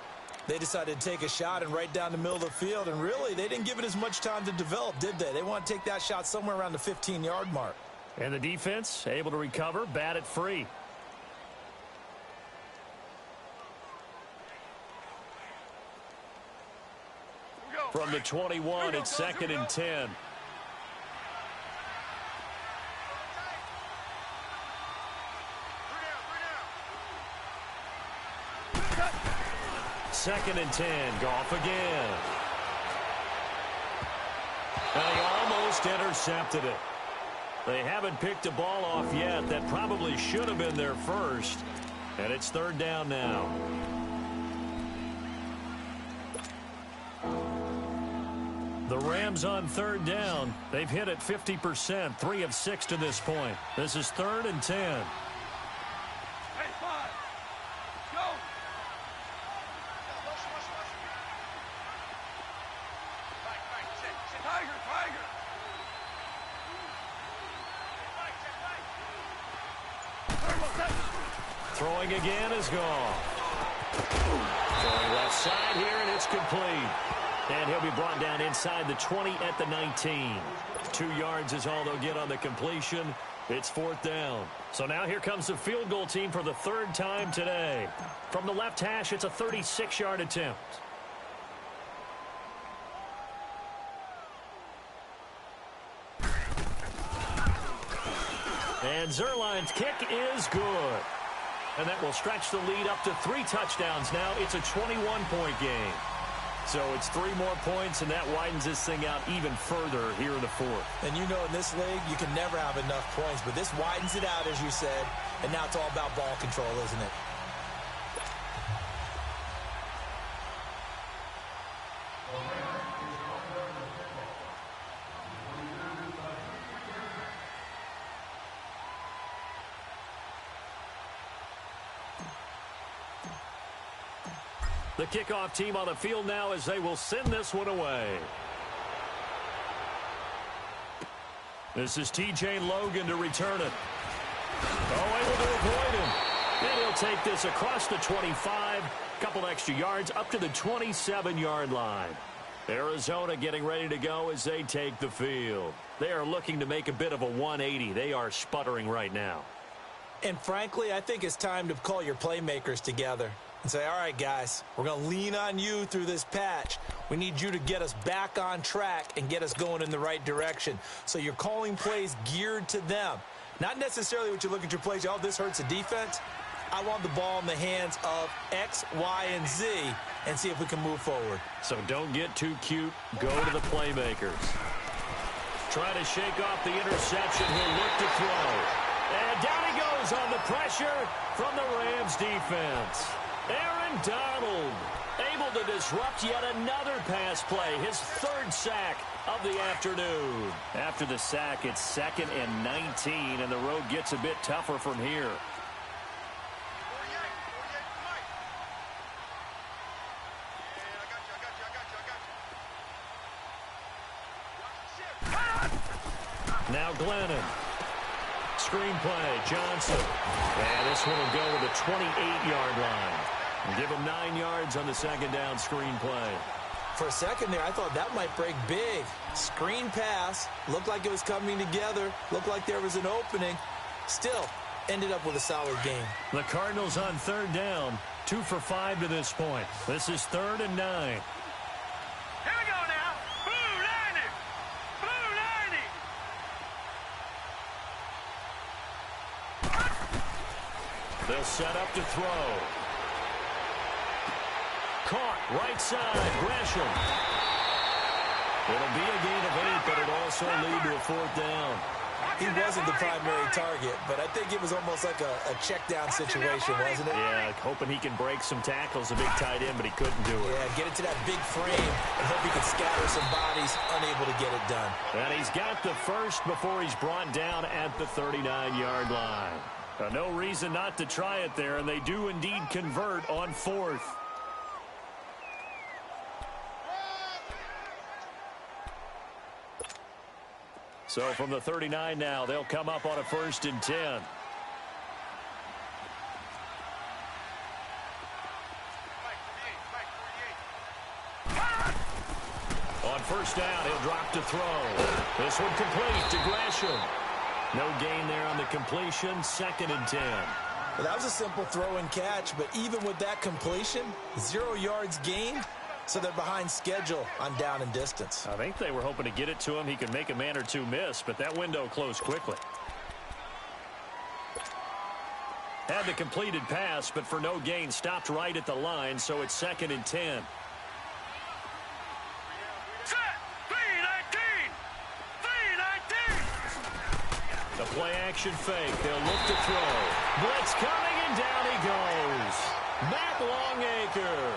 They decided to take a shot and right down the middle of the field, and really, they didn't give it as much time to develop, did they? They want to take that shot somewhere around the 15-yard mark. And the defense able to recover, bat it free. From the 21, it's 2nd and 10. Second and 10. Goff again. And he almost intercepted it. They haven't picked a ball off yet. That probably should have been their first. And it's third down now. The Rams on third down. They've hit it 50%, 3 of 6 to this point. This is 3rd and 10. Hey, 5. Go. Tiger, Tiger. Throwing again is gone. Throwing left side here, and it's complete. And he'll be brought down inside the 20 at the 19. 2 yards is all they'll get on the completion. It's 4th down. So now here comes the field goal team for the 3rd time today. From the left hash, it's a 36-yard attempt. And Zerline's kick is good. And that will stretch the lead up to 3 touchdowns now. It's a 21-point game. So it's 3 more points, and that widens this thing out even further here in the 4th. And you know in this league, you can never have enough points, but this widens it out, as you said, and now it's all about ball control, isn't it? The kickoff team on the field now as they will send this one away. This is T.J. Logan to return it. Oh, able to avoid him. And he'll take this across the 25. Couple extra yards up to the 27-yard line. Arizona getting ready to go as they take the field. They are looking to make a bit of a 180. They are sputtering right now. And frankly, I think it's time to call your playmakers together and say, all right, guys, we're going to lean on you through this patch. We need you to get us back on track and get us going in the right direction. So you're calling plays geared to them. Not necessarily what you look at your plays, oh, this hurts the defense. I want the ball in the hands of X, Y, and Z and see if we can move forward. So don't get too cute. Go to the playmakers. Try to shake off the interception. He'll look to throw. And down he goes on the pressure from the Rams defense. Aaron Donald able to disrupt yet another pass play. His 3rd sack of the afternoon. After the sack, it's 2nd and 19, and the road gets a bit tougher from here. Now Glennon. Screenplay, Johnson. And this one will go to the 28-yard line. And give him 9 yards on the 2nd down screenplay. For a second there, I thought that might break big. Screen pass. Looked like it was coming together. Looked like there was an opening. Still, ended up with a solid game. The Cardinals on 3rd down. 2 for 5 to this point. This is 3rd and 9. Here we go now. Blue 90. Blue 90. They'll set up to throw. Caught, right side, Gresham. It'll be a gain of 8, but it'll also lead to a 4th down. He wasn't the primary target, but I think it was almost like a check down situation, wasn't it? Yeah, hoping he can break some tackles, a big tight end, but he couldn't do it. Yeah, get it to that big frame and hope he can scatter some bodies, unable to get it done. And he's got the first before he's brought down at the 39-yard line. No reason not to try it there, and they do indeed convert on 4th. So from the 39 now, they'll come up on a 1st and 10. On 1st down, he'll drop to throw. This one complete to Gresham. No gain there on the completion, 2nd and 10. Well, that was a simple throw and catch, but even with that completion, 0 yards gained. So they're behind schedule on down and distance. I think they were hoping to get it to him. He could make a man or two miss, but that window closed quickly. Had the completed pass, but for no gain, stopped right at the line, so it's 2nd and 10. Set. 319. 319. The play action fake. They'll look to throw. Blitz coming, and down he goes. Longacre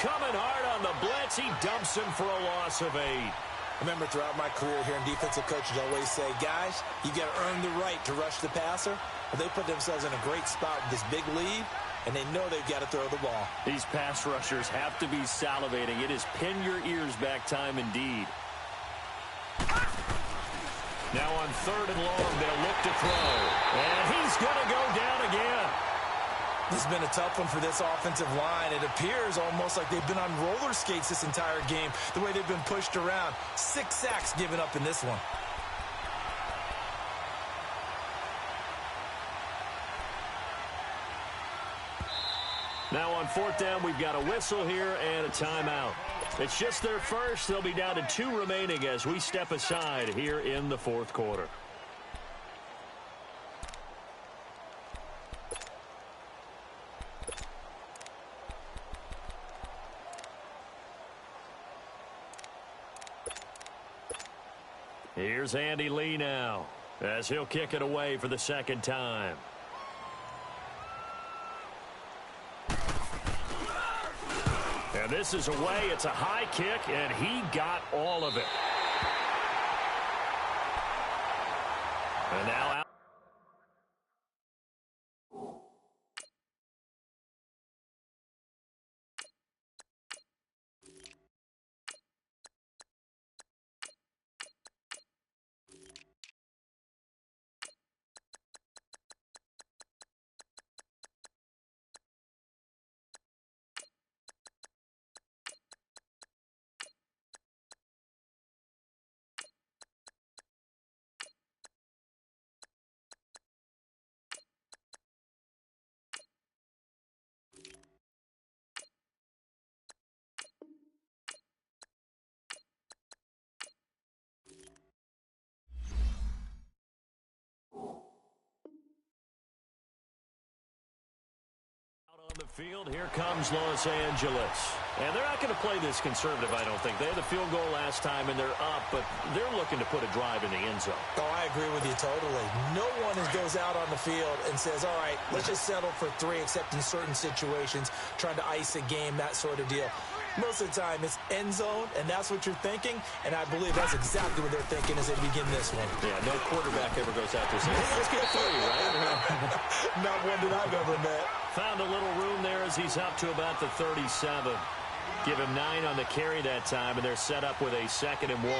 coming hard on the blitz. He dumps him for a loss of 8. I remember throughout my career here in defensive coaches always say, guys, you got to earn the right to rush the passer. Well, they put themselves in a great spot with this big lead, and they know they've got to throw the ball. These pass rushers have to be salivating. It is pin your ears back time indeed. Now on 3rd and long, they'll look to throw. And he's going to go down again. This has been a tough one for this offensive line. It appears almost like they've been on roller skates this entire game, the way they've been pushed around. 6 sacks given up in this one. Now on 4th down, we've got a whistle here and a timeout. It's just their first. They'll be down to 2 remaining as we step aside here in the 4th quarter. Here's Andy Lee now as he'll kick it away for the 2nd time. And this is away. It's a high kick, and he got all of it. And now out. On the field, here comes Los Angeles. And they're not going to play this conservative, I don't think. They had the field goal last time, and they're up, but they're looking to put a drive in the end zone. Oh, I agree with you totally. No one goes out on the field and says, all right, let's just settle for 3, except in certain situations, trying to ice a game, that sort of deal. Most of the time, it's end zone, and that's what you're thinking, and I believe that's exactly what they're thinking as they begin this one. Yeah, no quarterback ever goes out there saying, hey, let's get 3, right? Not one that I've ever met. Found a little room there as he's up to about the 37. Give him 9 on the carry that time, and they're set up with a 2nd and 1.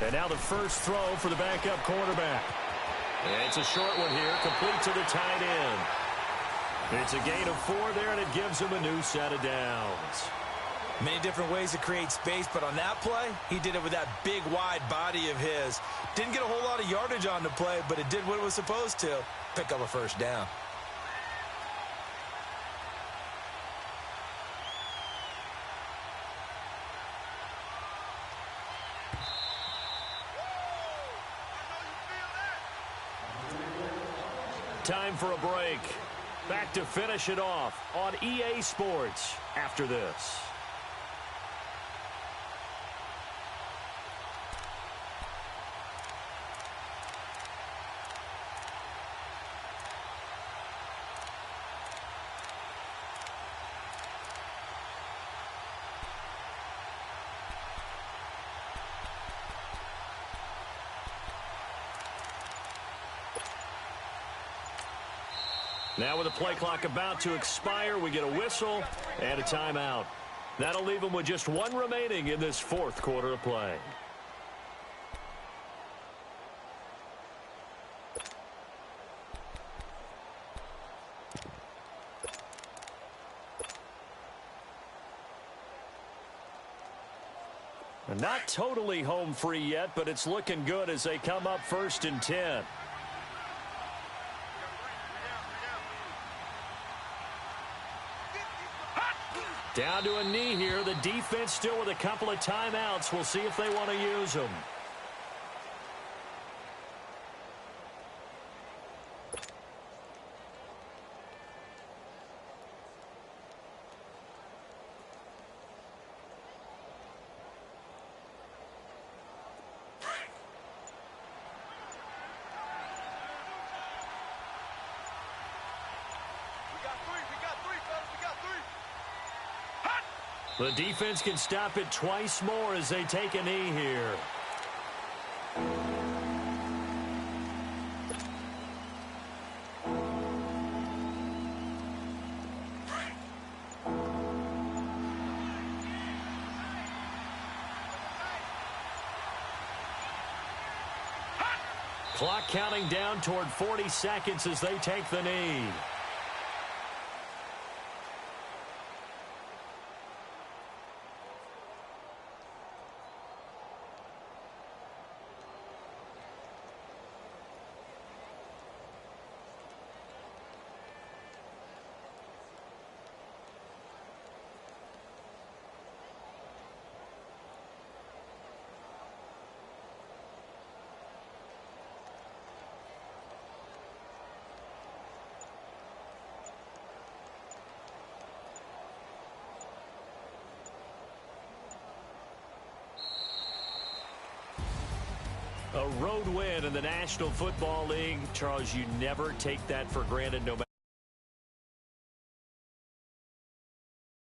And now the first throw for the backup quarterback. And it's a short one here, complete to the tight end. It's a gain of 4 there, and it gives him a new set of downs. Many different ways to create space, but on that play, he did it with that big, wide body of his. Didn't get a whole lot of yardage on the play, but it did what it was supposed to. Pick up a first down. Time for a break. Back to finish it off on EA Sports after this. Now with the play clock about to expire, we get a whistle and a timeout. That'll leave them with just 1 remaining in this 4th quarter of play. Not totally home free yet, but it's looking good as they come up 1st and 10. Down to a knee here. The defense still with a couple of timeouts. We'll see if they want to use them. The defense can stop it twice more as they take a knee here. Clock counting down toward 40 seconds as they take the knee. A road win in the National Football League. Charles, you never take that for granted no matter